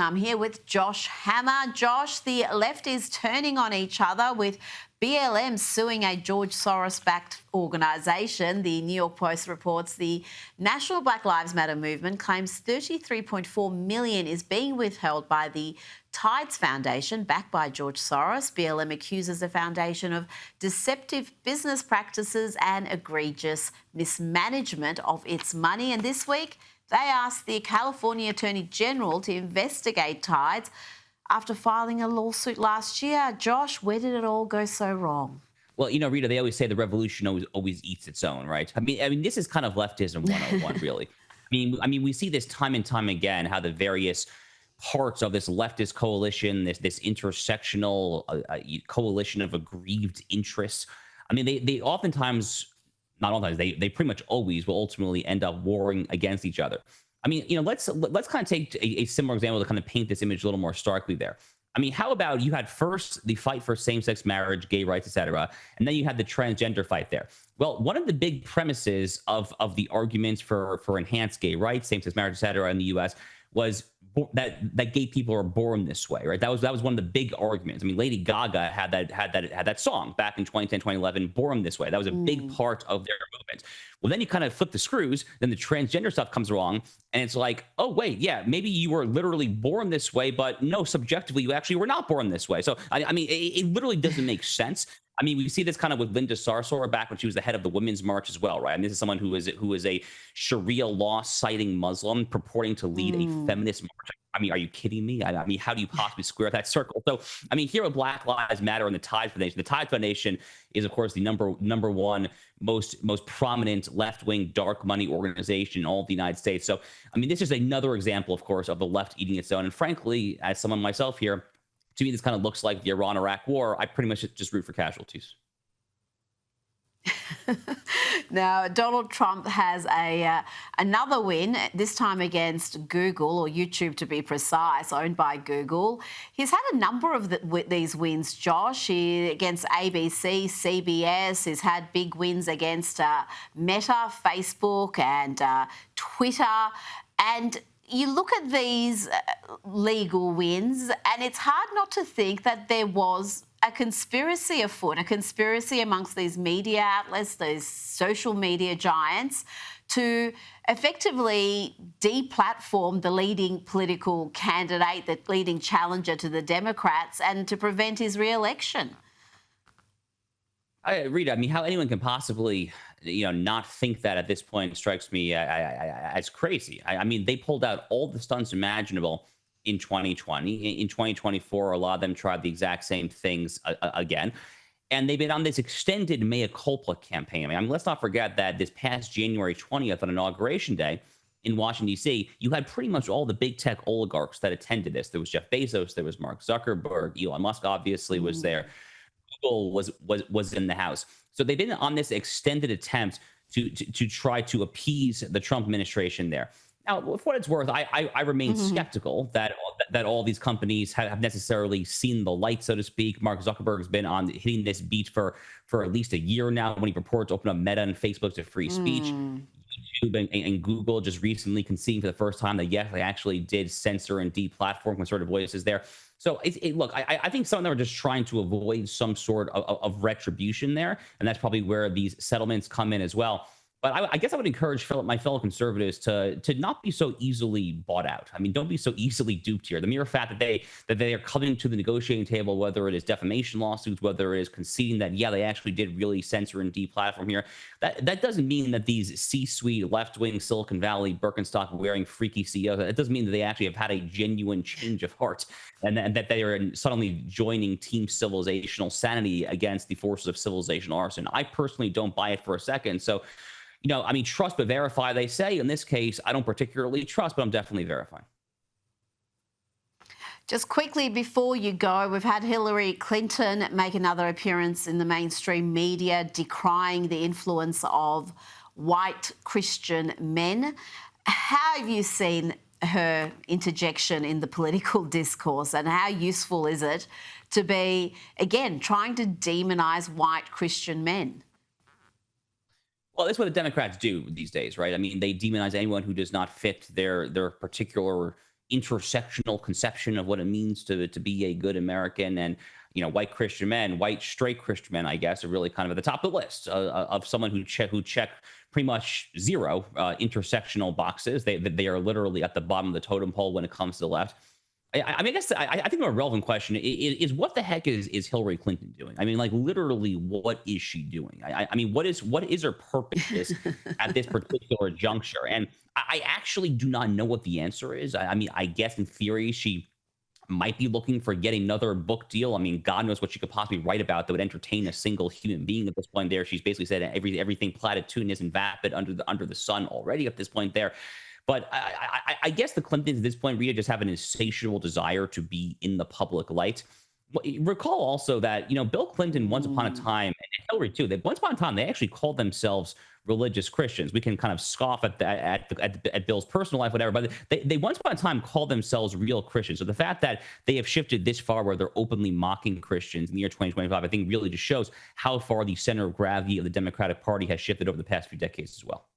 I'm here with Josh Hammer. Josh, the left is turning on each other with BLM suing a George Soros-backed organisation. The New York Post reports the National Black Lives Matter movement claims $33.4 million is being withheld by the Tides Foundation, backed by George Soros. BLM accuses the foundation of deceptive business practices and egregious mismanagement of its money. And this week, they asked the California Attorney General to investigate Tides after filing a lawsuit last year. Josh, where did it all go so wrong? Well, you know, Rita, they always say the revolution always eats its own, right? I mean, this is kind of leftism 101, really. I mean, we see this time and time again, how the various parts of this leftist coalition, this intersectional coalition of aggrieved interests. I mean, they oftentimes, not all times, they pretty much always will ultimately end up warring against each other. I mean, you know, let's kind of take a similar example to kind of paint this image a little more starkly there. I mean, how about you had first the fight for same-sex marriage, gay rights, etc., and then you had the transgender fight there. Well, one of the big premises of the arguments for enhanced gay rights, same-sex marriage, etc., in the U.S. was that gay people are born this way, right? That was one of the big arguments. I mean, Lady Gaga had that song back in 2010, 2011, "Born This Way." That was a big part of their movement. Well, then you kind of flip the screws. Then the transgender stuff comes along, and it's like, oh wait, yeah, maybe you were literally born this way, but no, subjectively, you actually were not born this way. So I mean, it literally doesn't make sense. I mean, we see this kind of with Linda Sarsour back when she was the head of the Women's March as well, right? And this is someone who is a Sharia law citing Muslim purporting to lead a feminist march. I mean, are you kidding me? I mean, how do you possibly square that circle? So, I mean, here with Black Lives Matter and the Tides Foundation, the Tides Foundation is, of course, the number one most prominent left-wing dark money organization in all of the United States. So, I mean, this is another example, of course, of the left eating its own. And frankly, as someone myself here, to me, this kind of looks like the Iran-Iraq war. I pretty much just root for casualties. Now, Donald Trump has another win, this time against Google, or YouTube to be precise, owned by Google. He's had a number of these wins, Josh, against ABC, CBS. He's had big wins against Meta, Facebook and Twitter. And you look at these legal wins and it's hard not to think that there was a conspiracy afoot, a conspiracy amongst these media outlets, those social media giants, to effectively deplatform the leading political candidate, the leading challenger to the Democrats, and to prevent his re-election. Rita, I mean, how anyone can possibly, you know, not think that at this point strikes me as crazy. I mean, they pulled out all the stunts imaginable in 2020. In 2024, a lot of them tried the exact same things again. And they've been on this extended mea culpa campaign. I mean, let's not forget that this past January 20th on Inauguration Day in Washington, D.C., you had pretty much all the big tech oligarchs that attended this. There was Jeff Bezos, there was Mark Zuckerberg, Elon Musk obviously was there. Google was in the house. So they've been on this extended attempt to try to appease the Trump administration there. Now, for what it's worth, I remain skeptical that all these companies have necessarily seen the light, so to speak. Mark Zuckerberg's been on hitting this beat for at least a year now when he purports to open up Meta and Facebook to free speech. YouTube and Google just recently conceding for the first time that, yes, they actually did censor and deplatform conservative voices there. So, look, I think some of them are just trying to avoid some sort of retribution there, and that's probably where these settlements come in as well. But I guess I would encourage my fellow conservatives to not be so easily bought out. I mean, don't be so easily duped here. The mere fact that they are coming to the negotiating table, whether it is defamation lawsuits, whether it is conceding that, yeah, they actually did really censor and deplatform here, that doesn't mean that these C-suite, left-wing, Silicon Valley, Birkenstock-wearing freaky CEOs, it doesn't mean that they actually have had a genuine change of heart and that they are suddenly joining Team Civilizational Sanity against the forces of civilizational arson. I personally don't buy it for a second. So, you know, I mean, trust but verify, they say. In this case, I don't particularly trust, but I'm definitely verifying. Just quickly before you go, we've had Hillary Clinton make another appearance in the mainstream media, decrying the influence of white Christian men. How have you seen her interjection in the political discourse, and how useful is it to be, again, trying to demonize white Christian men? Well, that's what the Democrats do these days, right? I mean, they demonize anyone who does not fit their particular intersectional conception of what it means to be a good American. And white Christian men, white straight Christian men, I guess, are really kind of at the top of the list of someone who check pretty much zero intersectional boxes. They are literally at the bottom of the totem pole when it comes to the left. I mean, I think a relevant question is what the heck is Hillary Clinton doing? I mean, like literally, what is she doing? I mean, what is her purpose at this particular juncture? And I actually do not know what the answer is. I mean, I guess in theory she might be looking for yet another book deal. I mean, God knows what she could possibly write about that would entertain a single human being at this point. There, she's basically said everything platitudinous and vapid under the sun already at this point. There. But I guess the Clintons at this point, Rita, just have an insatiable desire to be in the public light. Recall also that, Bill Clinton, once upon a time, and Hillary too, once upon a time, they actually called themselves religious Christians. We can kind of scoff at Bill's personal life, whatever, but they once upon a time called themselves real Christians. So the fact that they have shifted this far where they're openly mocking Christians in the year 2025, I think really just shows how far the center of gravity of the Democratic Party has shifted over the past few decades as well.